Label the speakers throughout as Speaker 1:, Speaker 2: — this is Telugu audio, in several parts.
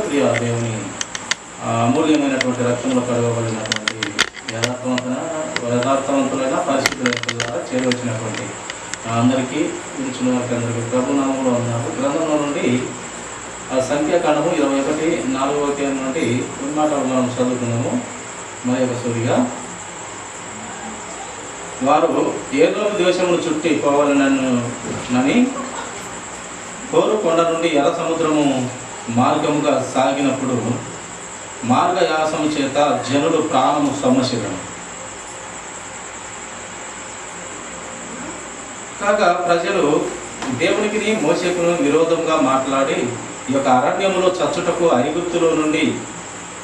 Speaker 1: ప్రియ దేవుని అమూల్యమైనటువంటి రక్తంలో కడగబడినటువంటి యథార్థవంతులైన పరిస్థితుల ద్వారా చేరవచ్చినటువంటి అందరికీ పిలిచిన వారికి అందరికీ ప్రభునామంలో ఉన్నారు. గ్రంథంలో నుండి సంఖ్యాకాండము 21:4 నుండి కొన్ని మాటలు మనం చదువుకున్నాము. మరి ఒక సూరిగా వారు ఏదోము దేశమును చుట్టి పోవాలని కోరు కొండ నుండి ఎర్ర సముద్రము మార్గముగా సాగినప్పుడు మార్గయాసము చేత జనులు ప్రాణము సమస్యలను కాగా ప్రజలు దేవునికి మోషేకును విరోధంగా మాట్లాడి ఈ యొక్క అరణ్యములో చచ్చుటకు ఐగుప్తులో నుండి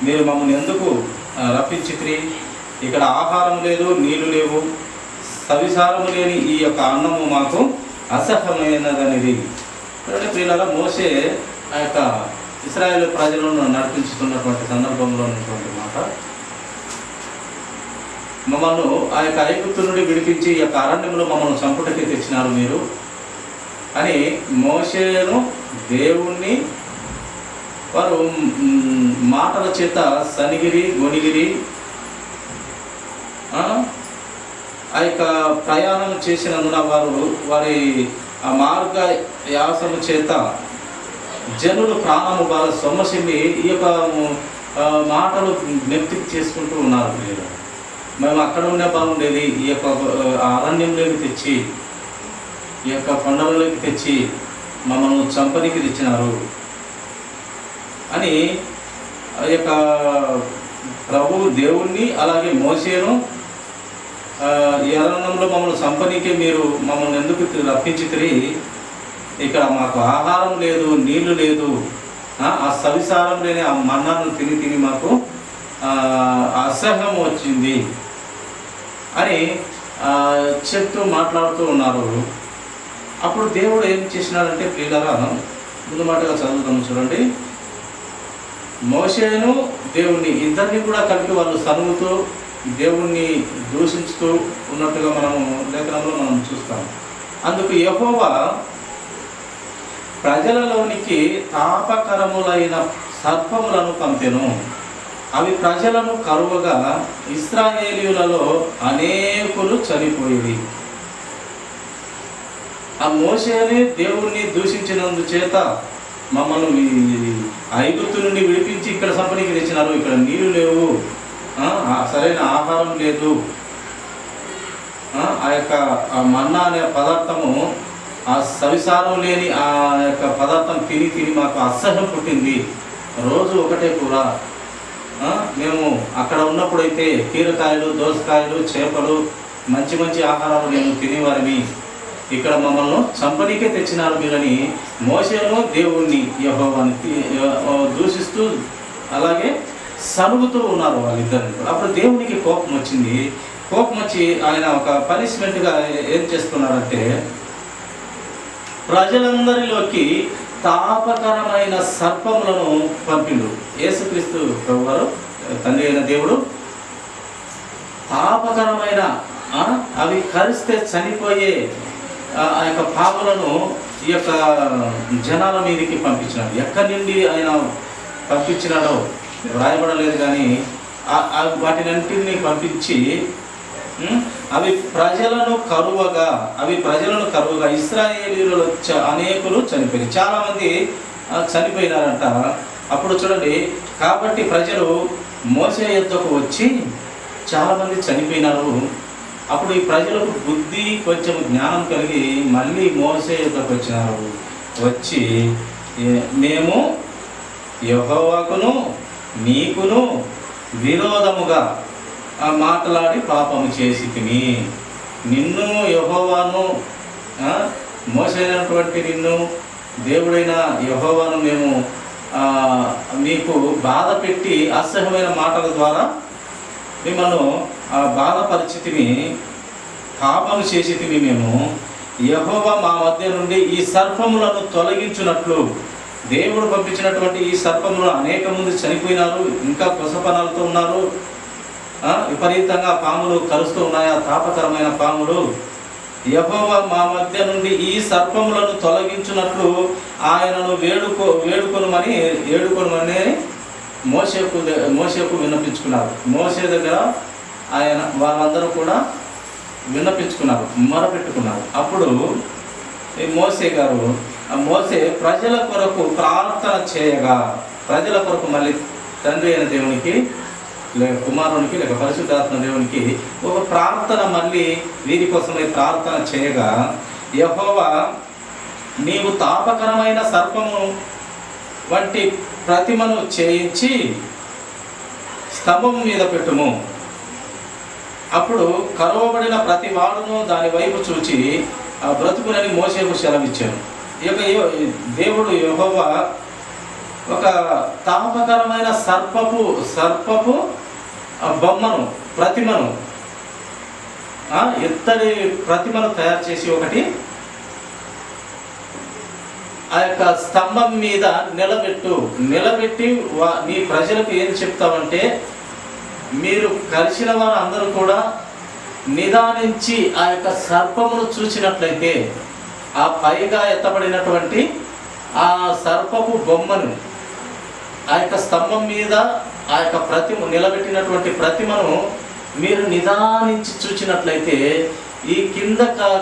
Speaker 1: మీరు మమ్మల్ని ఎందుకు రప్పించితిరి? ఇక్కడ ఆహారం లేదు, నీళ్లు లేవు, సవిసారము లేని ఈ యొక్క అన్నము మాకు అసహ్యమైనదనేది. ప్రియులారా, మోషే ఆ యొక్క ఇశ్రాయేలు ప్రజలను నడిపించుతున్నటువంటి సందర్భంలో ఉన్నటువంటి మాట, మమ్మల్ని ఆ యొక్క ఐగుప్తు నుండి విడిపించి ఈ యొక్క అరణ్యంలో మమ్మల్ని చంపుటకి తెచ్చినారు మీరు అని మోషేను దేవుణ్ణి వారు మాటల చేత సనిగిరి గొనిగిరి ఆ యొక్క ప్రయాణం చేసినందున వారి ఆ మార్గ యాసము చేత జనులు ప్రాణము బాగా సొమ్మసిల్లి ఈ యొక్క మాటలు జ్ఞప్తికి చేసుకుంటూ ఉన్నారు. మేము అక్కడ ఉండే బాగుండేది, ఈ యొక్క అరణ్యంలోకి తెచ్చి ఈ యొక్క కొండలలోకి తెచ్చి మమ్మల్ని చంపనికి తెచ్చినారు అని ఆ యొక్క ప్రభువు దేవుణ్ణి అలాగే మోషేను ఈ అరణ్యంలో మమ్మల్ని చంపనీకే మీరు మమ్మల్ని ఎందుకు రప్పించితిరి? ఇక్కడ మాకు ఆహారం లేదు, నీళ్లు లేదు, ఆ సవిసారం లేని ఆ మన్నాను తిని మాకు అసహ్యం వచ్చింది అని చెప్తూ మాట్లాడుతూ ఉన్నారు. అప్పుడు దేవుడు ఏం చేసినాడంటే, ప్రియులారా ముందు మాటగా చదువుతాము చూడండి. మోషేను దేవుణ్ణి ఇద్దరిని కూడా కలిపి వాళ్ళు సనుగుతూ దేవుణ్ణి దూషించుతూ ఉన్నట్టుగా మనము లేఖనంలో మనం చూస్తాం. అందుకు యెహోవా ప్రజలలోనికి తాపకరములైన సర్పములను పంపెను. అవి ప్రజలను కరువగా ఇశ్రాయేలీయులలో అనేకులు చనిపోయేది. ఆ మోషేని దేవుణ్ణి దూషించినందు చేత మమ్మల్ని ఐగుప్తు నుండి విడిపించి ఇక్కడ సంపనికి తెచ్చినారు, ఇక్కడ నీళ్లు లేవు, సరైన ఆహారం లేదు, ఆ యొక్క మన్నా అనే పదార్థము ఆ సవిసారం లేని ఆ యొక్క పదార్థం తిని మాకు అసహ్యం పుట్టింది. రోజు ఒకటే కూర. మేము అక్కడ ఉన్నప్పుడైతే కీరకాయలు, దోసకాయలు, చేపలు, మంచి మంచి ఆహారాలు మేము తినేవారిని, ఇక్కడ మమ్మల్ని చంపనీకే తెచ్చినారు మీరని మోషేను దేవుణ్ణి యెహోవాని దూషిస్తూ అలాగే సనుగుతూ ఉన్నారు వాళ్ళిద్దరిని. అప్పుడు దేవునికి కోపం వచ్చింది. కోపం వచ్చి ఆయన ఒక పనిష్మెంట్గా ఏం చేస్తున్నారంటే, ప్రజలందరిలోకి తాపకరమైన సర్పములను పంపిండు. యేసుక్రీస్తు ప్రభువారు తండ్రి అయిన దేవుడు తాపకరమైన అవి కరిస్తే చనిపోయే ఆ యొక్క పాములను ఈ యొక్క జనాల మీదకి పంపించినాడు. ఎక్కడి నుండి ఆయన పంపించినాడో వ్రాయబడలేదు, కానీ వాటినన్నింటినీ పంపించి అవి ప్రజలను కరువగా ఇశ్రాయేలీయులలో అనేకులు చనిపోయారు. చాలామంది చనిపోయినారంట. అప్పుడు చూడండి, కాబట్టి ప్రజలు మోషే యొద్దకు వచ్చి చాలామంది చనిపోయినారు. అప్పుడు ఈ ప్రజలకు బుద్ధి కొంచెం జ్ఞానం కలిగి మళ్ళీ మోషే యొద్దకు వచ్చినారు. వచ్చి మేము యెహోవాకును నీకును విరోధముగా మాట్లాడి పాపము చేసి తిని నిన్ను యెహోవాను మోసైనటువంటి నిన్ను దేవుడైన యెహోవాను మేము మీకు బాధ పెట్టి అసహ్యమైన మాటల ద్వారా మిమ్మల్ని బాధపరిచితిని, పాపము చేసి తిని మేము యెహోవా మా మధ్య నుండి ఈ సర్పములను తొలగించున్నట్లు దేవుడు పంపించినటువంటి ఈ సర్పములు అనేక మంది చనిపోయినారు, ఇంకా కొసపనాలతో ఉన్నారు, విపరీతంగా పాములు కలుస్తూ ఉన్నాయి, తాపకరమైన పాములు యెహోవా మా మధ్య నుండి ఈ సర్పములను తొలగించున్నట్లు ఆయనను వేడుకొనుమని మోషేకు విన్నపించుకున్నారు. మోషే దగ్గర వాళ్ళందరూ కూడా విన్నపించుకున్నారు, మొరపెట్టుకున్నారు. అప్పుడు ఈ మోషే ప్రజల కొరకు ప్రార్థన చేయగా, ప్రజల కొరకు మళ్ళీ తండ్రి అయిన దేవునికి లేక కుమారునికి లేక పరిశుద్ధాత్మ దేవునికి ఒక ప్రార్థన మళ్ళీ వీరి కోసమై ప్రార్థన చేయగా, యెహోవా నీవు తాపకరమైన సర్పము వంటి ప్రతిమను చేయించి స్తంభం మీద పెట్టుము. అప్పుడు కరువబడిన ప్రతి వాడును దాని వైపు చూచి బ్రతుకునని మోషేకు సెలవిచ్చాను. ఇక దేవుడు యెహోవా ఒక తాపకరమైన సర్పపు బొమ్మను, ప్రతిమను, ఇత్తడి ప్రతిమను తయారు చేసి ఒకటి ఆ యొక్క స్తంభం మీద నిలబెట్టి నీ ప్రజలకు ఏం చెప్తావంటే, మీరు కలిసిన వారు అందరూ కూడా నిదానించి ఆ యొక్క సర్పమును చూసినట్లయితే ఆ పైగా ఎత్తబడినటువంటి ఆ సర్పపు బొమ్మను, ఆ యొక్క స్తంభం మీద ఆ యొక్క నిలబెట్టినటువంటి ప్రతిమను మీరు నిదానించి చూచినట్లయితే ఈ కింద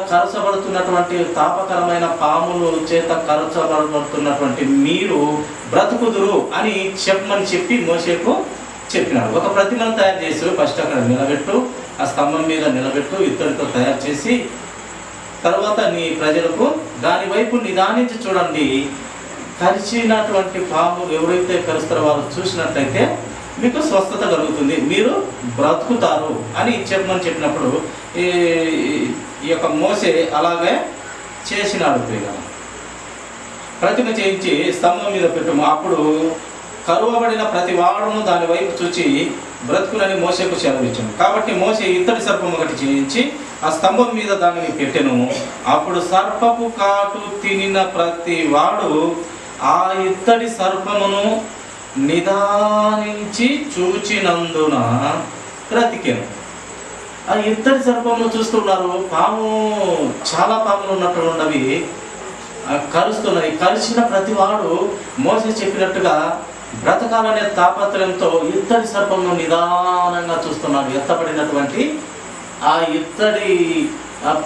Speaker 1: కరచబడుతున్నటువంటి తాపకరమైన పాములు చేత కరచబడుతున్నటువంటి మీరు బ్రతుకుదురు అని చెప్పి మోషేకు చెప్పినాడు. ఒక ప్రతిమను తయారు చేసి ఫస్ట్ అక్కడ నిలబెట్టు, ఆ స్తంభం మీద నిలబెట్టు, ఇత్తడితో తయారు చేసి తర్వాత నీ ప్రజలకు దాని వైపు నిదానించి చూడండి, కరిచినటువంటి పాము ఎవరైతే కరుస్తారో వారు చూసినట్లయితే మీకు స్వస్థత కలుగుతుంది, మీరు బ్రతుకుతారు అని చెప్పినప్పుడు ఈ యొక్క మోషే అలాగే చేసినాడు. ప్రతిమ చేయించి స్తంభం మీద పెట్టుము. అప్పుడు కరువబడిన ప్రతి వాడును దాని వైపు చూచి బ్రతుకులని మోషేకు సెలవిచ్చాను. కాబట్టి మోషే ఇత్తడి సర్పం ఒకటి చేయించి ఆ స్తంభం మీద దానిని పెట్టెను. అప్పుడు సర్పపు కాటు తినిన ప్రతి వాడు ఆ ఇత్తడి సర్పమును నిదానించి చూచినందున బ్రతికెను. ఆ ఇత్తడి సర్పమును చూస్తున్నారు, చాలా పాములు ఉన్నవి కరుస్తున్నాయి. కరిచిన ప్రతి వాడు మోసే చెప్పినట్టుగా బ్రతకాలనే తాపత్రయంతో ఇత్తడి సర్పమును నిదానంగా చూస్తున్నాడు. ఎత్తబడినటువంటి ఆ ఇత్తడి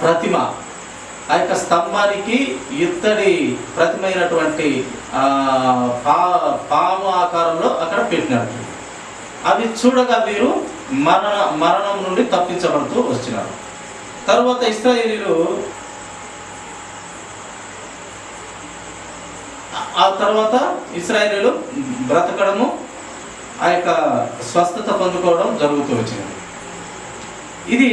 Speaker 1: ప్రతిమ, ఆ యొక్క స్తంభానికి ఇత్తడి ప్రతిమైనటువంటి పాము ఆకారంలో అక్కడ పెట్టినాడు. అవి చూడగా వీరు మరణం నుండి తప్పించబడుతూ వచ్చినారు. తరువాత ఇశ్రాయేలీయులు బ్రతకడము, ఆ యొక్క స్వస్థత పొందుకోవడం జరుగుతూ వచ్చినది. ఇది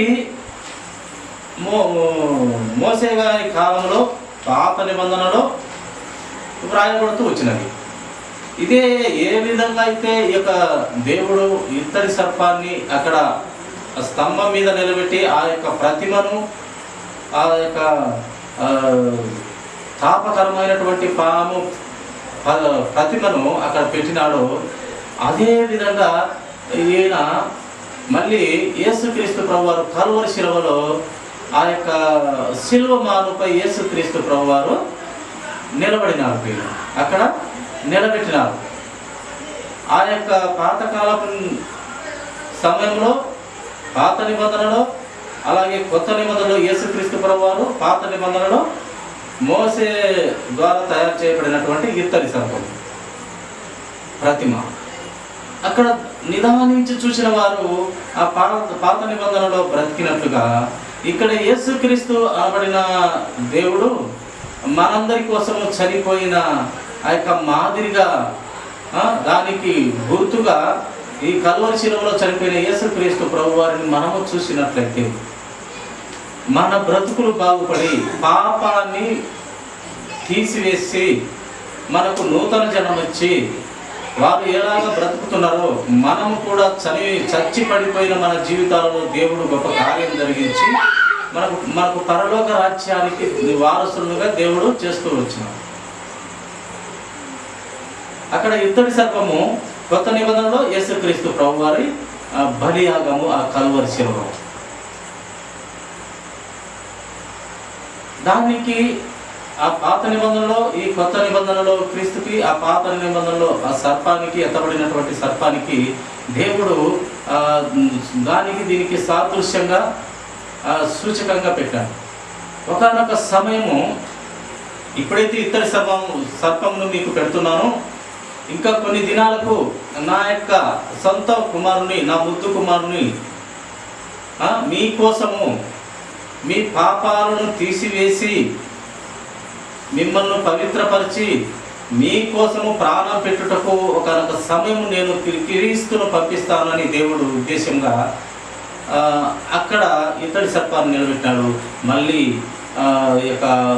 Speaker 1: మోసే గారి కాలంలో పాత నిబంధనలో వ్రాయబడుతూ వచ్చినది. ఇదే ఏ విధంగా అయితే ఈ యొక్క దేవుడు ఇత్తడి సర్పాన్ని అక్కడ స్తంభం మీద నిలబెట్టి ఆ యొక్క ప్రతిమను, ఆ యొక్క తాపకరమైనటువంటి పాము ప్రతిమను అక్కడ పెట్టినాడో, అదే విధంగా ఈయన మళ్ళీ యేసుక్రీస్తు ప్రభువారు కల్వరి శిలువలో ఆ యొక్క శిలువ మానుపై యేసుక్రీస్తు ప్రభువారు నిలబడినారు. అక్కడ నిలబెట్టినారు. ఆ యొక్క పాతకాలపు సమయంలో పాత నిబంధనలో, అలాగే కొత్త నిబంధనలో యేసుక్రీస్తు ప్రభువారు పాత నిబంధనలో మోసే ద్వారా తయారు చేయబడినటువంటి ఇత్తడి సర్పం ప్రతిమ అక్కడ నిదానించి చూసిన వారు ఆ పాత నిబంధనలో బ్రతికినట్లుగా ఇక్కడ యేసుక్రీస్తు అనబడిన దేవుడు మనందరి కోసము చనిపోయిన ఆ యొక్క మాదిరిగా, దానికి గుర్తుగా ఈ కల్వరి శిలువలో చనిపోయిన యేసుక్రీస్తు ప్రభువారిని మనము చూసినట్లయితే మన బ్రతుకులు బాగుపడి పాపాన్ని తీసివేసి మనకు నూతన జన్మ ఇచ్చి వారు ఎలాగ బ్రతుకుతున్నారో మనము కూడా చచ్చి పడిపోయిన మన జీవితాలలో దేవుడు గొప్ప కార్యం జరిగించి మనకు పరలోక రాజ్యానికి వారసులుగా దేవుడు చేస్తూ వచ్చినాడు. అక్కడ ఇత్తడి సర్పము కొత్త నిబంధనలో యేసుక్రీస్తు ప్రభువారి బలియాగము, ఆ కల్వరి శిలువ. దానికి ఆ పాత నిబంధనలో ఈ కొత్త నిబంధనలో క్రీస్తుకి, ఆ పాత నిబంధనలో ఆ సర్పానికి, ఎత్తబడినటువంటి సర్పానికి దేవుడు దానికి దీనికి సాదృశ్యంగా సూచకంగా పెట్టాడు. ఒకానొక సమయము ఇప్పుడైతే ఇత్తడి సర్పమును మీకు పెడుతున్నాను, ఇంకా కొన్ని దినాలకు నా యొక్క సొంత కుమారుని, నా ముద్దు కుమారుని మీకోసము మీ పాపాలను తీసివేసి మిమ్మల్ని పవిత్రపరిచి మీకోసము ప్రాణం పెట్టుటకు ఒకనొక సమయం నేను క్రీస్తును పంపిస్తానని దేవుడు ఉద్దేశంగా అక్కడ ఇత్తడి సర్పాన్ని నిలబెట్టాడు. మళ్ళీ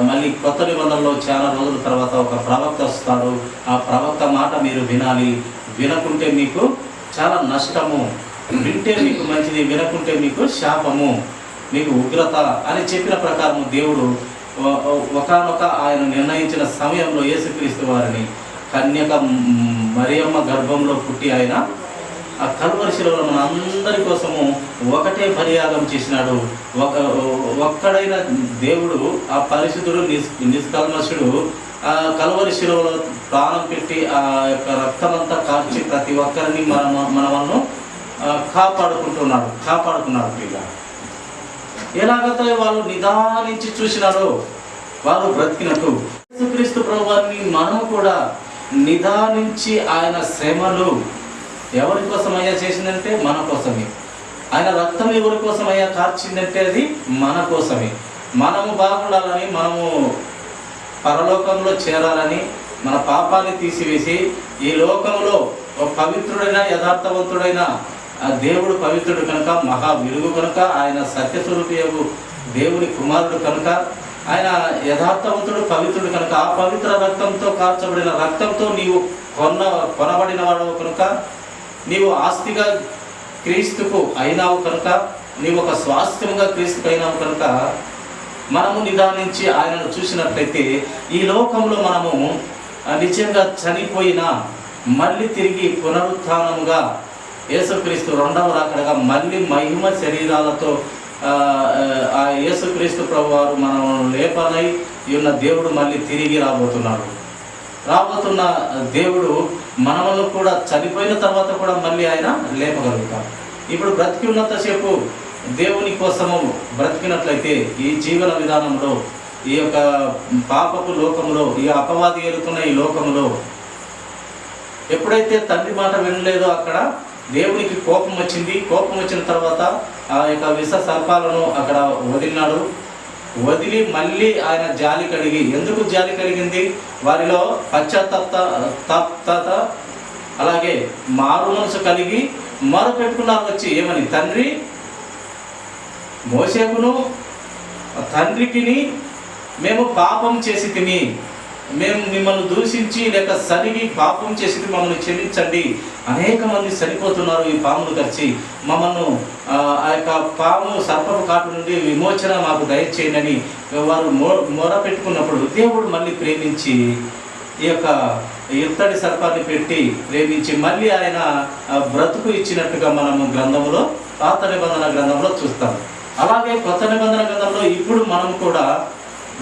Speaker 1: మళ్ళీ కొత్త నిబంధనలో చాలా రోజుల తర్వాత ఒక ప్రవక్త వస్తాడు. ఆ ప్రవక్త మాట మీరు వినాలి, వినకుంటే మీకు చాలా నష్టము, వింటే మీకు మంచిది, వినకుంటే మీకు శాపము, మీకు ఉగ్రత అని చెప్పిన ప్రకారం దేవుడు ఒకానొక ఆయన నిర్ణయించిన సమయంలో యేసుక్రీస్తు వారిని కన్యక మరియమ్మ గర్భంలో పుట్టి ఆయన ఆ కల్వరి శిలువలో మన అందరి కోసము ఒకటే బలియాగం చేసినాడు. ఒక్కడైన దేవుడు, ఆ పరిశుద్ధుడు, నిష్కల్మషుడు ఆ కల్వరి శిలువలో ప్రాణం పెట్టి ఆ యొక్క రక్తమంతా కార్చి ప్రతి ఒక్కరిని మనను కాపాడుకున్నాడు. ఇలా ఎలాగైతే వాళ్ళు నిదానించి చూసినారో వారు బ్రతికినట్టు యేసుక్రీస్తు ప్రభువారిని మనము కూడా నిదానించి ఆయన శ్రమలు ఎవరి కోసం అయ్యా చేసిందంటే మన కోసమే. ఆయన రక్తం ఎవరి కోసం అయ్యా కార్చిందంటే అది మన కోసమే. మనము బాగుండాలని, మనము పరలోకంలో చేరాలని, మన పాపాన్ని తీసివేసి ఈ లోకంలో పవిత్రుడైన యథార్థవంతుడైన ఆ దేవుడు పవిత్రుడు కనుక, మహా వెలుగు కనుక, ఆయన సత్యస్వరూపియగు దేవుని కుమారుడు కనుక, ఆయన యథార్థవంతుడు పవిత్రుడు కనుక, ఆ పవిత్ర రక్తంతో కార్చబడిన రక్తంతో నీవు కొనబడిన వాడవు కనుక, నీవు ఆస్తిగా క్రీస్తుకు అయినావు కనుక, నీవు ఒక స్వాస్థ్యంగా క్రీస్తుకు అయినావు కనుక, మనము నిదానించి ఆయనను చూసినట్లయితే ఈ లోకంలో మనము నిజంగా చనిపోయినా మళ్ళీ తిరిగి పునరుత్థానముగా యేసుక్రీస్తు రెండవ రాకడగా మళ్ళీ మహిమ శరీరాలతో ఆ యేసుక్రీస్తు ప్రభువారు మనం లేపనై ఉన్న దేవుడు మళ్ళీ తిరిగి రాబోతున్న దేవుడు మనలను కూడా చనిపోయిన తర్వాత కూడా మళ్ళీ ఆయన లేపగలుగుతాడు. ఇప్పుడు బ్రతికి ఉన్నంతసేపు దేవుని కోసము బ్రతికినట్లయితే ఈ జీవన విధానంలో, ఈ యొక్క పాపపు లోకంలో, ఈ అపవాది ఏలుతున్న ఈ లోకంలో ఎప్పుడైతే తండ్రి మాట వినలేదో అక్కడ దేవునికి కోపం వచ్చింది. కోపం వచ్చిన తర్వాత ఆ యొక్క విష సర్పాలను అక్కడ వదిలినాడు. వదిలి మళ్ళీ ఆయన జాలి కలిగి, ఎందుకు జాలి కలిగింది? వారిలో పశ్చాత్తాపత అలాగే మారు మనసు కలిగి మొరపెట్టుకున్నారు వచ్చి ఏమని, తండ్రి, మోషేకును తండ్రికిని మేము పాపం చేసి తిని, మేము మిమ్మల్ని దూషించి లేక సరిగి పాపం చేసి మమ్మల్ని క్షమించండి. అనేక మంది చనిపోతున్నారు ఈ పామును కరిచి, మమ్మల్ని ఆ యొక్క పాము సర్పపు కాటు నుండి విమోచన మాకు దయచేయండి అని వారు మొర పెట్టుకున్నప్పుడు దేవుడు మళ్ళీ ప్రేమించి ఈ యొక్క ఇత్తడి సర్పాన్ని పెట్టి ప్రేమించి మళ్ళీ ఆయన బ్రతుకు ఇచ్చినట్టుగా మనము గ్రంథంలో, పాత నిబంధన గ్రంథంలో చూస్తాం. అలాగే కొత్త నిబంధన గ్రంథంలో ఇప్పుడు మనం కూడా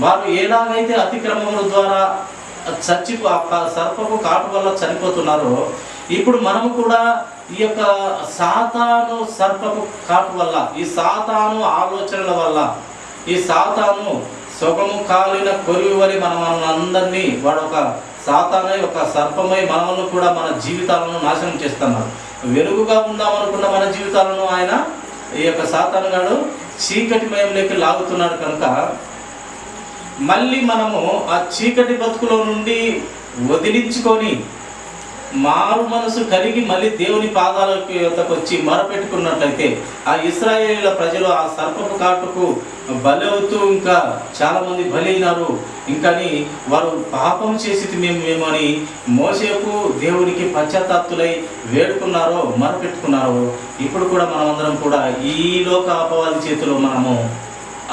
Speaker 1: వారు ఎలాగైతే అతిక్రమముల ద్వారా సర్పపు కాటు వల్ల చనిపోతున్నారో, ఇప్పుడు మనము కూడా ఈ యొక్క సాతాను సర్పపు కాటు వల్ల, ఈ సాతాను ఆలోచనల వల్ల, ఈ సాతాను సుఖము కాలిన కొరివి వరి మనం అందరినీ వాడు ఒక సాతానై ఒక సర్పమై మనల్ని కూడా మన జీవితాలను నాశనం చేస్తున్నారు. వెలుగుగా ఉందామనుకున్న మన జీవితాలను ఆయన ఈ యొక్క సాతానుగాడు చీకటిమయంలోకి లాగుతున్నాడు కనుక మళ్ళీ మనము ఆ చీకటి బతుకులో నుండి వదిలించుకొని మారు మనసు కలిగి మళ్ళీ దేవుని పాదాలకు వచ్చి మొరపెట్టుకున్నట్లయితే ఆ ఇశ్రాయేలీల ప్రజలు ఆ సర్పపు కాటుకు బలి అవుతూ ఇంకా చాలామంది బలి అయినారు. ఇంకని వారు పాపం చేసి మేము అని మోషేకు దేవునికి పశ్చాత్తాప్తులై వేడుకున్నారో మొరపెట్టుకున్నారో, ఇప్పుడు కూడా మనమందరం కూడా ఈ లోక అపవాది చేతిలో మనము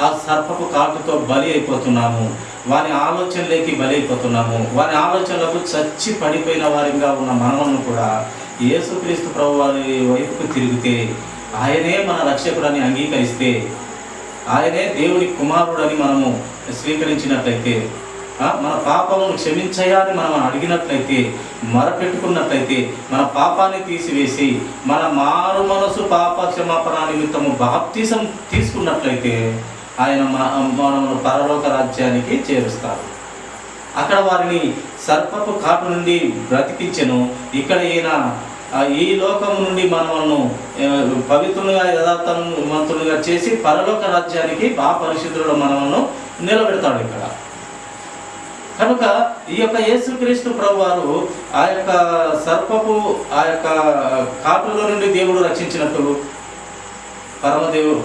Speaker 1: ఆ సర్పపు కాటుతో బలి అయిపోతున్నాము. వారి ఆలోచనలోకి బలి అయిపోతున్నాము. వారి ఆలోచనలకు చచ్చి పడిపోయిన వారిగా ఉన్న మనలను కూడా యేసుక్రీస్తు ప్రభు వారి వైపుకు తిరిగితే, ఆయనే మన రక్షకుడని అంగీకరిస్తే ఆయనే దేవుని కుమారుడని మనము స్వీకరించినట్లయితే, మన పాపమును క్షమించయా అని మనం అడిగినట్లయితే, మొరపెట్టుకున్నట్లయితే, మన పాపాన్ని తీసివేసి మన మారు మనసు పాప క్షమాపణ నిమిత్తము బాప్తిసం తీసుకున్నట్లయితే ఆయన మనము పరలోక రాజ్యానికి చేరుస్తారు. అక్కడ వారిని సర్పపు కాటు నుండి బ్రతికించెను. ఇక్కడ ఈయన ఈ లోకము నుండి మనలను పవిత్రులుగా యథార్థవంతులుగా చేసి పరలోక రాజ్యానికి పరిశుద్ధులలో మనలను నిలబెడతాడు ఇక్కడ. కనుక ఈ యొక్క యేసుక్రీస్తు ప్రభువారు ఆ యొక్క సర్పపు ఆ యొక్క కాటులో నుండి దేవుడు రక్షించినట్టు,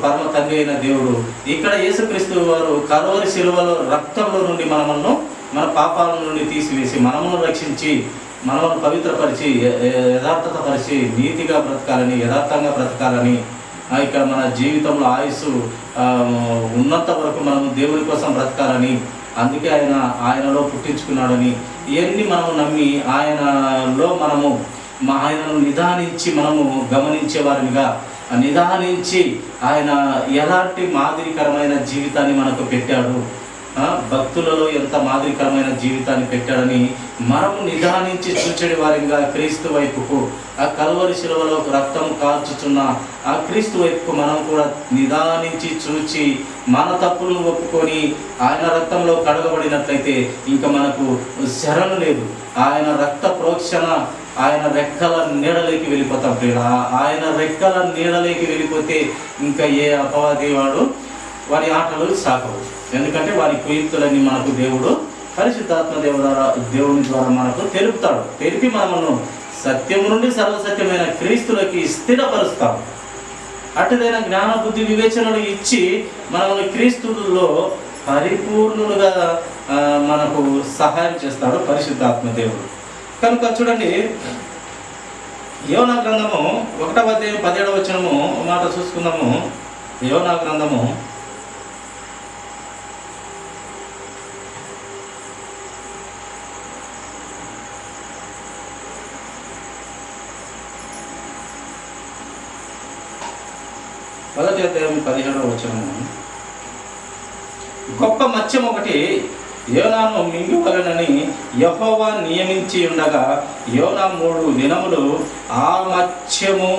Speaker 1: పరమ తండ్రి అయిన దేవుడు ఇక్కడ యేసుక్రీస్తు వారు కల్వరి శిలువలో రక్తంలో నుండి మనలను మన పాపాల నుండి తీసివేసి మనమును రక్షించి మనల్ని పవిత్రపరిచి యథార్థత పరిచి నీతిగా బ్రతకాలని, యథార్థంగా బ్రతకాలని, ఇక్కడ మన జీవితంలో ఆయుస్సు ఉన్నంత వరకు మనము దేవుని కోసం బ్రతకాలని, అందుకే ఆయనలో పుట్టించుకున్నాడని ఇవన్నీ మనము నమ్మి ఆయనలో మనము ఆయనను నిదానించి మనము గమనించే వారినిగా నిదానించి ఆయన ఎలాంటి మాదిరికరమైన జీవితాన్ని మనకు పెట్టాడు, భక్తులలో ఎంత మాదిరికరమైన జీవితాన్ని పెట్టాడని మనము నిదానించి చూచడి వారిగా క్రీస్తు వైపుకు, ఆ కల్వరి శిలువలో రక్తం కాల్చుచున్న ఆ క్రీస్తు వైపుకు మనం కూడా నిదానించి చూచి మన తప్పులను ఒప్పుకొని ఆయన రక్తంలో కడగబడినట్లయితే ఇంకా మనకు శరణు లేదు. ఆయన రక్త ప్రోక్షణ ఆయన రెక్కల నీడలోకి వెళ్ళిపోతాం ప్రియుడా. ఆయన రెక్కల నీడలోకి వెళ్ళిపోతే ఇంకా ఏ అపవాది వారి ఆటలు సాగవు. ఎందుకంటే వారి కుయుక్తులన్నీ మనకు దేవుడు పరిశుద్ధాత్మ దేవుని ద్వారా మనకు తెలుపుతాడు. తెలిపి మనము సత్యము నుండి సర్వసత్యమైన క్రీస్తులకి స్థిరపరుస్తాం. అటుదైన జ్ఞాన బుద్ధి వివేచనలు ఇచ్చి మనల్ని క్రీస్తులో పరిపూర్ణులుగా మనకు సహాయం చేస్తాడు పరిశుద్ధాత్మ దేవుడు. కనుక చూడండి, యోనా గ్రంథము 1వ అధ్యాయం 17వ వచనము మాట చూసుకుందాము. యోనా గ్రంథము 1వ అధ్యాయం 17వ వచనము. గొప్ప మత్స్యం ఒకటి యోనాను మింగువలనని యెహోవా నియమించి ఉండగా యోనా 3 దినములు ఆ మత్స్యము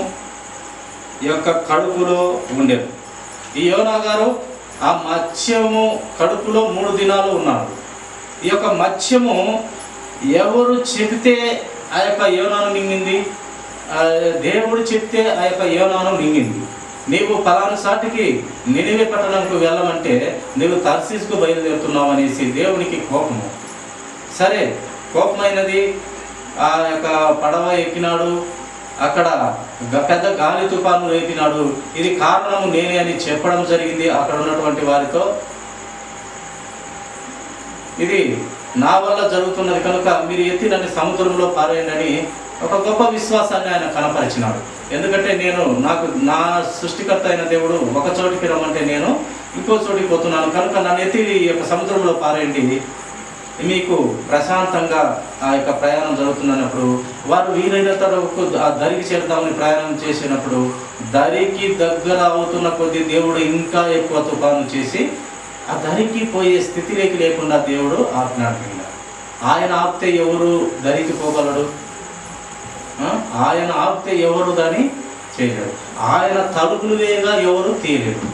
Speaker 1: యొక్క కడుపులో ఉండేది. ఈ యోనా గారు ఆ మత్స్యము కడుపులో 3 దినాలు ఉన్నాడు. ఈ యొక్క మత్స్యము ఎవరు చెబితే ఆ యొక్క యోనాను మింగింది? దేవుడు చెప్తే ఆ యొక్క యోనాను మింగింది. నీవు పలానా సాటికి నినివే పట్టణంకు వెళ్ళమంటే నీవు తర్సీసుకు బయలుదేరుతున్నావు అనేసి దేవునికి కోపము. సరే, కోపమైనది. ఆ యొక్క పడవ ఎక్కినాడు, అక్కడ పెద్ద గాలి తుఫాను రేపినాడు. ఇది కారణము నేనే అని చెప్పడం జరిగింది అక్కడ ఉన్నటువంటి వారితో. ఇది నా వల్ల జరుగుతున్నది కనుక మీరు ఎత్తి నన్ను సముద్రంలో పారేయండి ఒక గొప్ప విశ్వాసాన్ని ఆయన కనపరిచినాడు. ఎందుకంటే నా సృష్టికర్త అయిన దేవుడు ఒక చోటికి రమ్మంటే నేను ఇంకో చోటికి పోతున్నాను కనుక నన్ను ఎత్తి ఈ యొక్క సముద్రంలో పారేయండి, మీకు ప్రశాంతంగా ఆ యొక్క ప్రయాణం జరుగుతున్నప్పుడు వారు వీలైనంత వరకు ఆ దరికి చేరుదామని ప్రయాణం చేసినప్పుడు దరికి దగ్గర అవుతున్న కొద్దీ దేవుడు ఇంకా ఎక్కువ తుఫాను చేసి ఆ దరికి పోయే స్థితిలోకి లేకుండా దేవుడు ఆజ్ఞాపించాడు. ఆయన ఆపితే ఎవరు దరికి పోగలడు? ఆయన ఆపితే ఎవరు దాన్ని చేయలేడు. ఆయన తలుపులు వేయగా ఎవరు తీయలేడు.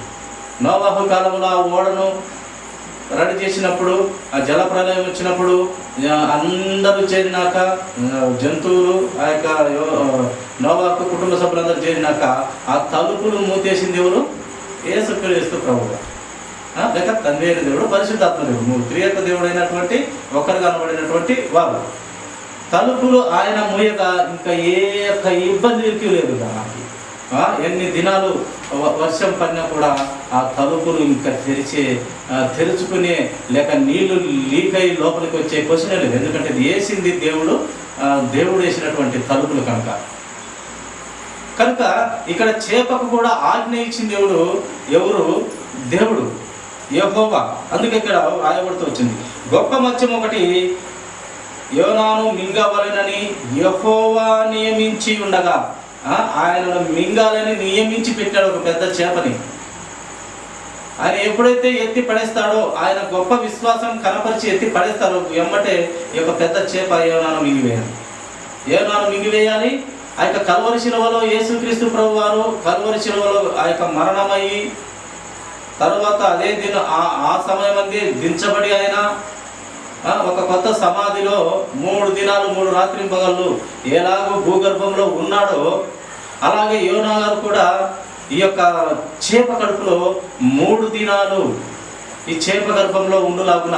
Speaker 1: నోవాహు కాలంలో ఆ ఓడను రెడీ చేసినప్పుడు, ఆ జల ప్రళయం వచ్చినప్పుడు అందరూ చేరినాక, జంతువులు ఆ యొక్క నోవాహు కుటుంబ సభ్యులందరూ చేరినాక ఆ తలుపులు మూతేసింది ఎవరు? యేసుక్రీస్తు ప్రభువు. లేక తండ్రి అయిన దేవుడు, పరిశుద్ధాత్మ దేవుడు, త్రియక దేవుడు అయినటువంటి ఒకరు కనబడినటువంటి వారు. తలుపులు ఆయన మూయగా ఇంకా ఏ యొక్క ఇబ్బందికి లేదు. దానికి ఎన్ని దినాలు వర్షం పడినా కూడా ఆ తలుపులు ఇంకా తెరుచుకునే లేక నీళ్లు లీక్ అయ్యి లోపలికి వచ్చే క్వశ్చన్ లేదు. ఎందుకంటే ఇది వేసింది దేవుడు వేసినటువంటి తలుపులు కనుక ఇక్కడ చేపకు కూడా ఆజ్ఞ ఇచ్చిన దేవుడు ఎవరు? దేవుడు యెహోవా. అందుకే ఇక్కడ రాయబడుతూ వచ్చింది, గొప్ప మత్స్యం ఒకటి యోనాను మింగవలెనని యెహోవా నియమించి ఉండగా, ఆయనను మింగాలని నియమించి పెట్టాడు ఒక పెద్ద చేపని. ఆయన ఎప్పుడైతే ఎత్తి పడేస్తాడో, ఆయన గొప్ప విశ్వాసం కనపరిచి ఎత్తి పడేస్తాడో, ఎమ్మటే ఈ యొక్క పెద్ద చేప యోనాను మింగివేయాలి. యోనాను మింగివేయాలి. ఆ యొక్క కల్వరి శిలువలో యేసుక్రీస్తు ప్రభు వారు కల్వరి శిలువలో ఆ యొక్క మరణమయ్యి తర్వాత అదే ఆ సమయం అంది దించబడి ఆయన ఒక కొత్త సమాధిలో 3 దినాలు 3 రాత్రింపగళ్ళు ఎలాగో భూగర్భంలో ఉన్నాడో, అలాగే యోనా గారు కూడా ఈ యొక్క చేప కడుపులో 3 దినాలు ఈ చేప గర్భంలో ఉండులాగున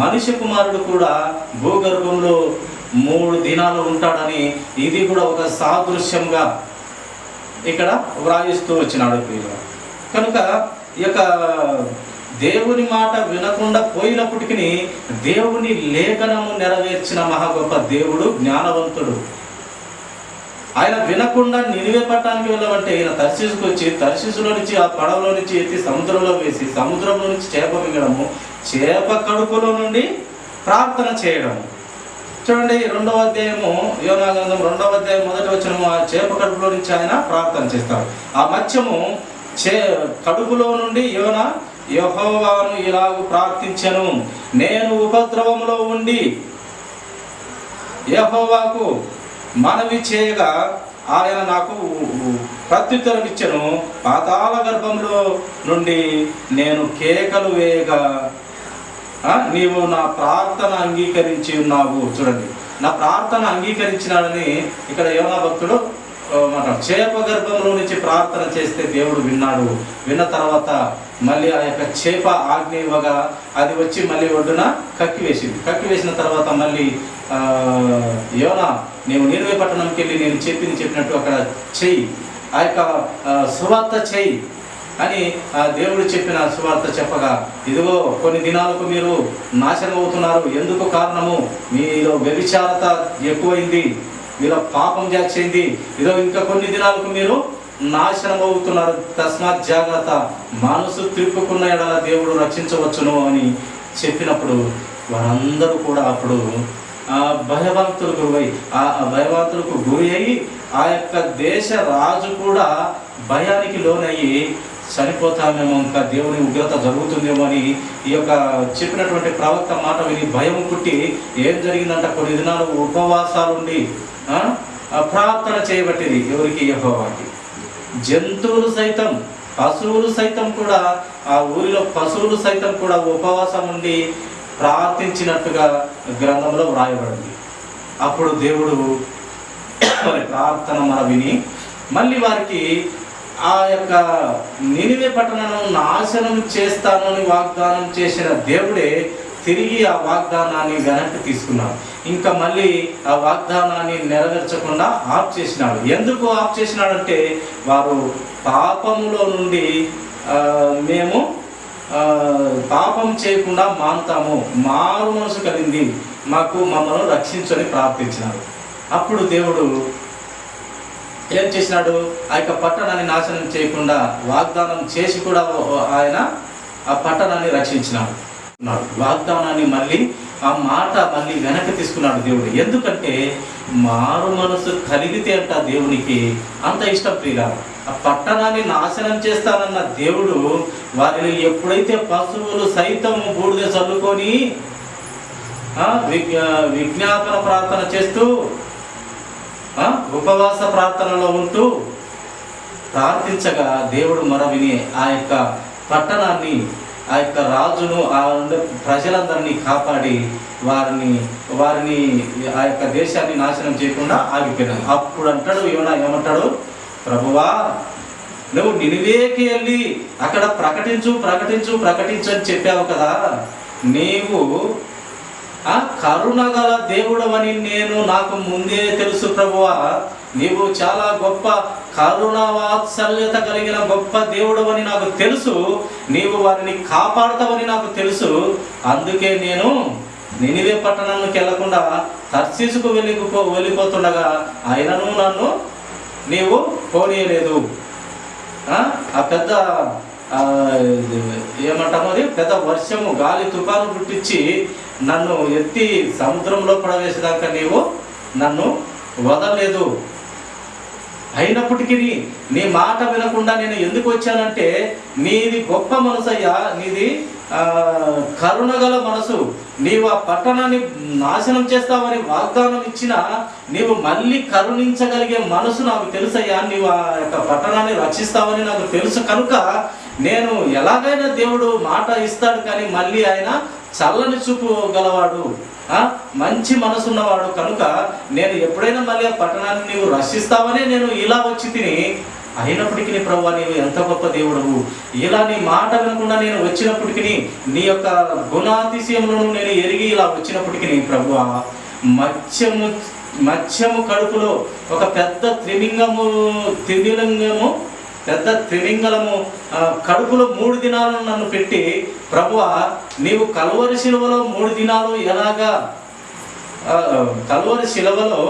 Speaker 1: మనిషి కుమారుడు కూడా భూగర్భంలో 3 దినాలు ఉంటాడని ఇది కూడా ఒక సాదృశ్యంగా ఇక్కడ వ్రాయిస్తూ వచ్చినాడు. కనుక ఈ యొక్క దేవుని మాట వినకుండా పోయినప్పటికీ దేవుని లేఖనము నెరవేర్చిన మహా గొప్ప దేవుడు, జ్ఞానవంతుడు. ఆయన వినకుండా నినివే పట్టణానికి వెళ్ళమంటే ఈయన తర్షీసుకు వచ్చి తర్షీసులో నుంచి ఆ పడవలో నుంచి ఎత్తి సముద్రంలో వేసి సముద్రంలో నుంచి చేప మింగడము, చేప కడుపులో నుండి ప్రార్థన చేయడము. చూడండి 2వ అధ్యాయము యోనా గ్రంథం 2వ అధ్యాయం 1వ వచనము, ఆ చేప కడుపులో నుంచి ఆయన ప్రార్థన చేస్తాడు. ఆ మత్స్యము కడుపులో నుండి యోనా యెహోవాను ఇలాగు ప్రార్థించెను, నేను ఉపద్రవములో ఉండి యెహోవాకు మనవి చేయగా ఆయన నాకు ప్రత్యుత్తరం ఇచ్చెను, పాతాళ గర్భంలో నుండి నేను కేకలు వేయగా నీవు నా ప్రార్థన అంగీకరించి ఉన్నావు. చూడండి, నా ప్రార్థన అంగీకరించినాడని ఇక్కడ యోనా భక్తుడు చేప గర్భంలో నుంచి ప్రార్థన చేస్తే దేవుడు విన్నాడు. విన్న తర్వాత మళ్ళీ ఆ యొక్క చేప ఆజ్ఞ ఇవ్వగా అది వచ్చి మళ్ళీ ఒడ్డున కక్కివేసింది. కక్కివేసిన తర్వాత మళ్ళీ యోనా నీవు నినివే పట్టణంకి వెళ్ళి నేను చెప్పినట్టు అక్కడ చెయ్యి, ఆ యొక్క సువార్త చెయ్యి అని దేవుడు చెప్పిన సువార్త చెప్పగా, ఇదిగో కొన్ని దినాలకు మీరు నాశనం అవుతున్నారు. ఎందుకు కారణము? మీలో వ్యభిచారత ఎక్కువైంది, మీలో పాపం చేసింది. ఇదో ఇంకా కొన్ని దినాలకు మీరు నాశనం అవుతున్నారు. తస్మాత్ జాగ్రత్త, మనసు త్రిప్పుకున్న ఎడల దేవుడు రక్షించవచ్చును అని చెప్పినప్పుడు వారందరూ కూడా అప్పుడు భయభక్తులకు గురి అయ్యి ఆ యొక్క దేశ రాజు కూడా భయానికి లోనయ్యి చనిపోతామేమో, ఇంకా దేవుని ఉగ్రత జరుగుతుందేమో అని ఈ యొక్క చెప్పినటువంటి ప్రవక్త మాట విని భయం పుట్టి ఏం జరిగిందంట, కొన్ని దినాలు ఉపవాసాలుండి ప్రార్థన చేయబట్టింది. ఎవరికి? యెహోవాకి. జంతువులు సైతం, పశువులు సైతం కూడా, ఆ ఊరిలో పశువులు సైతం కూడా ఉపవాసం ఉండి ప్రార్థించినట్టుగా గ్రంథంలో వ్రాయబడింది. అప్పుడు దేవుడు వారి ప్రార్థన మన విని మళ్ళీ వారికి ఆ యొక్క నినివే పట్టణాలను నాశనం చేస్తాను అని వాగ్దానం చేసిన దేవుడే తిరిగి ఆ వాగ్దానాన్ని వెనక్కి తీసుకున్నాడు. ఇంకా మళ్ళీ ఆ వాగ్దానాన్ని నెరవేర్చకుండా ఆఫ్ చేసినాడు. ఎందుకు ఆఫ్ చేసినాడంటే వారు పాపములో నుండి మేము పాపం చేయకుండా మానుతాము, మారు మనసు కలిగింది, మమ్మల్ని రక్షించని ప్రార్థించినాడు. అప్పుడు దేవుడు ఏం చేసినాడు? ఆ యొక్క పట్టణాన్ని నాశనం చేయకుండా వాగ్దానం చేసి కూడా ఆయన ఆ పట్టణాన్ని రక్షించినాడు. వాగ్దానాన్ని మళ్ళీ ఆ మాట మళ్ళీ వెనక్కి తీసుకున్నాడు దేవుడు. ఎందుకంటే మారు మనసు కలిగితే అంట దేవునికి అంత ఇష్టం. ప్రియులా, ఆ పట్టణాన్ని నాశనం చేస్తానన్న దేవుడు వారిని ఎప్పుడైతే పశువులు సైతం బూడిద చల్లుకొని విజ్ఞాపన ప్రార్థన చేస్తూ ఉపవాస ప్రార్థనలో ఉంటూ ప్రార్థించగా దేవుడు మొర విని ఆ యొక్క పట్టణాన్ని, ఆ యొక్క రాజును, ఆ ప్రజలందరినీ కాపాడి వారిని ఆ యొక్క దేశాన్ని నాశనం చేయకుండా ఆగిపోయినాడు. అప్పుడు అంటాడు యోనా, ఏమంటాడు? ప్రభువా, నువ్వు నినివేకి వెళ్ళి అక్కడ ప్రకటించు అని చెప్పావు కదా, నీవు కరుణగల దేవుడవని నాకు ముందే తెలుసు ప్రభువా. నీవు చాలా గొప్ప కరుణ వాత్సల్యత కలిగిన గొప్ప దేవుడవని నాకు తెలుసు. నీవు వారిని కాపాడతావని నాకు తెలుసు. అందుకే నేను నినివే పట్టణానికి వెళ్లకుండా తర్షీసుకు వెళ్ళిపోతుండగా ఆయనను నన్ను నీవు పోనీయలేదు. ఆ పెద్ద ఏమంటాము, అది పెద్ద వర్షము, గాలి తుఫాను పుట్టించి నన్ను ఎత్తి సముద్రంలో పడవేసేదాకా నీవు నన్ను వదలలేదు అయినప్పటికీ నీ మాట వినకుండా నేను ఎందుకు వచ్చానంటే, నీది గొప్ప మనసు అయ్యా, నీది కరుణగల మనసు. నీవు ఆ పట్టణాన్ని నాశనం చేస్తావని వాగ్దానం ఇచ్చినా నీవు మళ్ళీ కరుణించగలిగే మనసు నాకు తెలుసయ్యా. నీవు ఆ యొక్క పట్టణాన్ని రక్షిస్తావని నాకు తెలుసు కనుక నేను ఎలాగైనా దేవుడు మాట ఇస్తాడు, కానీ మళ్ళీ ఆయన చల్లని చూపు గలవాడు, మంచి మనసున్నవాడు కనుక నేను ఎప్పుడైనా మళ్ళీ ఆ పట్టణాన్ని నీవు రక్షిస్తావనే నేను ఇలా వచ్చి తిని. అయినప్పటికీ ప్రభువా, నీవు ఎంత గొప్ప దేవుడవు, ఇలా నీ మాట వినకుండా నేను వచ్చినప్పటికీ నీ యొక్క గుణాతిశయములను నేను ఎరిగి ఇలా వచ్చినప్పటికీ ప్రభువా, మత్స్యము కడుపులో ఒక పెద్ద త్రిమింగళము కడుపులో 3 దినాలను నన్ను పెట్టి, ప్రభువా నీవు కల్వరి శిలువలో 3 దినాలు ఎలాగా కల్వరి శిలువలో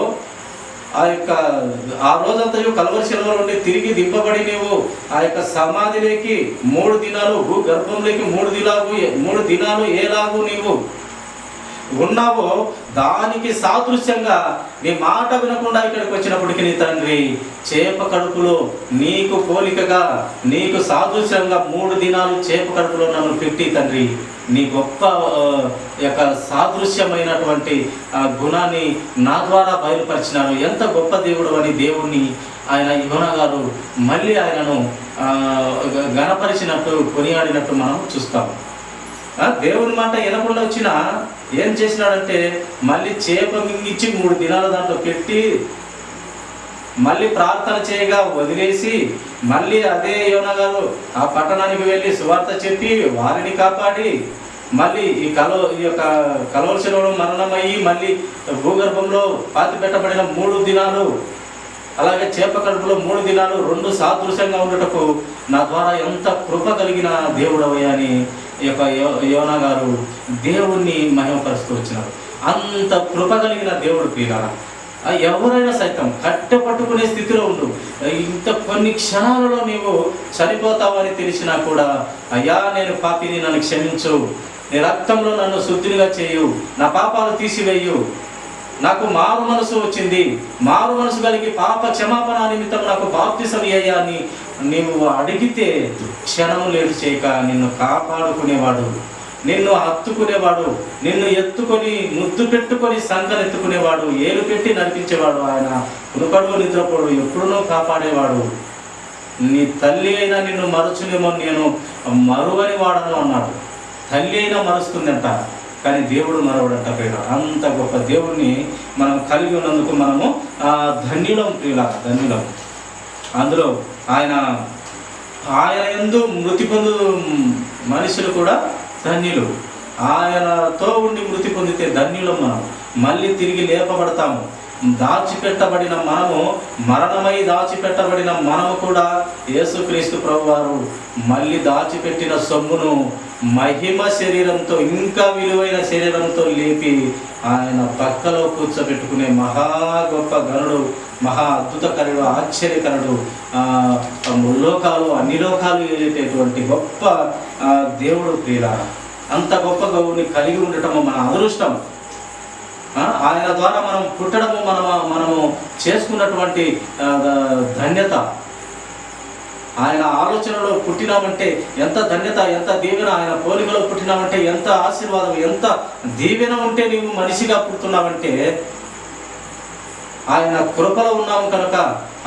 Speaker 1: ఆ రోజంతా కల్వరి శిలువ నుండి తిరిగి దింపబడి నీవు ఆ యొక్క సమాధిలోకి 3 దినాలు, భూగర్భంలోకి 3 దినాలు ఎలాగూ నీవు ఉన్నావో దానికి సాదృశ్యంగా నీ మాట వినకుండా ఇక్కడికి వచ్చినప్పటికీ నీ తండ్రి చేప కడుపులో నీకు పోలికగా, నీకు సాదృశ్యంగా 3 దినాలు చేప కడుపులో నన్ను పెట్టి తండ్రి, నీ గొప్ప యొక్క సాదృశ్యమైనటువంటి గుణాన్ని నా ద్వారా బయలుపరిచినాను. ఎంత గొప్ప దేవుడు అని దేవుణ్ణి ఆయన యోనా గారు మళ్ళీ ఆయనను గణపరిచినట్టు, కొనియాడినట్టు మనం చూస్తాము. దేవుని మాట వినకుండా వచ్చినా ఏం చేసినాడంటే, మళ్ళీ చేప మింగిచ్చి 3 దినాలు దాంట్లో పెట్టి మళ్ళీ ప్రార్థన చేయగా వదిలేసి, మళ్ళీ అదే యోనా గారు ఆ పట్టణానికి వెళ్ళి సువార్త చెప్పి వారిని కాపాడి, మళ్ళీ ఈ యొక్క కల్వరి శిలువలో మరణమయ్యి మళ్ళీ భూగర్భంలో పాతి పెట్టబడిన 3 దినాలు, అలాగే చేప కడుపులో 3 దినాలు 2 సాదృశ్యంగా ఉండటకు నా ద్వారా ఎంత కృప కలిగిన దేవుడవయ్యా అని ఈ యొక్క యోనా గారు దేవుణ్ణి మహిమపరుస్తూ వచ్చినారు. అంత కృప కలిగిన దేవుడు ప్రియులారా, ఎవరైనా సైతం కట్టె పట్టుకునే స్థితిలో ఉండు, ఇంత కొన్ని క్షణాలలో నీవు చనిపోతావని తెలిసినా కూడా, అయ్యా నేను పాపిని, నన్ను క్షమించు, నీ రక్తంలో నన్ను శుద్ధిగా చేయు, నా పాపాలు తీసివేయు, నాకు మారు మనసు వచ్చింది, మారు మనసు కలిగి పాప క్షమాపణ నిమిత్తం నాకు బాప్తిసం అయ్యా అని నీవు అడిగితే క్షణము లేటు చేయక నిన్ను కాపాడుకునేవాడు, నిన్ను హత్తుకునేవాడు, నిన్ను ఎత్తుకొని ముద్దు పెట్టుకొని సంకనెత్తుకునేవాడు, ఏలు పెట్టి నడిపించేవాడు, ఆయన కునుకడు నిద్రపోడు ఎప్పుడునూ కాపాడేవాడు. నీ తల్లి అయినా నిన్ను మరచునేమో, నేను మరువని వాడను అన్నాడు. తల్లి అయినా మరుస్తుందంట, కానీ దేవుడు మరవడంట ప్రియుల. అంత గొప్ప దేవుడిని మనం కలిగి ఉన్నందుకు మనము ధన్యులం ప్రియుల, ధన్యులం. అందులో ఆయన యందు మృతి పొందు మనుషులు కూడా ధన్యులు. ఆయనతో ఉండి మృతి పొందితే ధన్యులం మనం. మళ్ళీ తిరిగి లేపబడతాము. దాచిపెట్టబడిన మనము, మరణమై దాచిపెట్టబడిన మనము కూడా యేసుక్రీస్తు ప్రభువారు మళ్ళీ దాచిపెట్టిన సొమ్మును మహిమ శరీరంతో, ఇంకా విలువైన శరీరంతో లేపి ఆయన పక్కలో కూర్చోబెట్టుకునే మహా గొప్ప గనుడు, మహా అద్భుతకరుడు, ఆశ్చర్యకరుడు, అన్ని లోకాలు ఏలేటటువంటి గొప్ప దేవుడు ప్రియులారా. అంత గొప్ప గౌని కలిగి ఉండటము మన అదృష్టం. ఆయన ద్వారా మనం పుట్టడము మనము చేసుకున్నటువంటి ధన్యత. ఆయన ఆలోచనలో పుట్టినామంటే ఎంత ధన్యత, ఎంత దీవెన. ఆయన పోలికలో పుట్టినామంటే ఎంత ఆశీర్వాదం, ఎంత దీవెన ఉంటే నీవు మనిషిగా పుడుతున్నావంటే ఆయన కృపలో ఉన్నాము కనుక,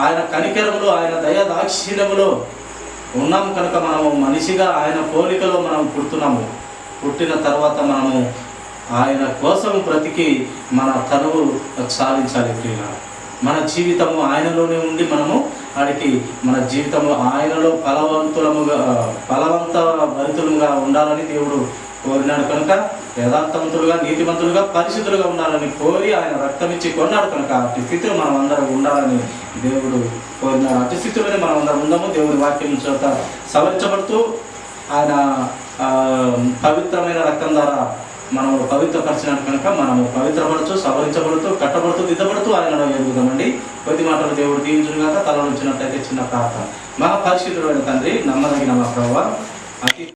Speaker 1: ఆయన కనికరములో, ఆయన దయ దాక్షిణ్యములో ఉన్నాము కనుక మనము మనిషిగా ఆయన పోలికలో మనం పుడుతున్నాము. పుట్టిన తర్వాత మనము ఆయన కోసం బ్రతికి మన తనువు సాధించాలి ప్రియుల. మన జీవితము ఆయనలోనే ఉండి మనము ఆడికి మన జీవితము ఆయనలో ఫలవంత భరితులుగా ఉండాలని దేవుడు కోరినాడు కనుక, యథార్థవంతులుగా, నీతిమంతులుగా, పరిశుద్ధులుగా ఉండాలని కోరి ఆయన రక్తం ఇచ్చి కొన్నాడు కనుక అటు స్థితిలో మనం అందరం ఉండాలని దేవుడు కోరినాడు. అటు స్థితిలోనే మనం అందరం ఉందాము. దేవుడి వాక్యం చేత సవరించబడుతూ ఆయన పవిత్రమైన రక్తం ద్వారా మనం పవిత్రపరిచినాడు కనుక మనము పవిత్రపడుతూ, సవరించబడుతూ, కట్టబడుతూ, దిద్దబడుతూ ఆయనలో ఎదుగుదామండి. కొద్ది మాటలు దేవుడు దీవించుగాక. తల నుంచినట్లయితే చిన్న ప్రార్థన. మహా పరిశుద్ధుడైన తండ్రి, నమ్మదగిన మా ప్రభువా,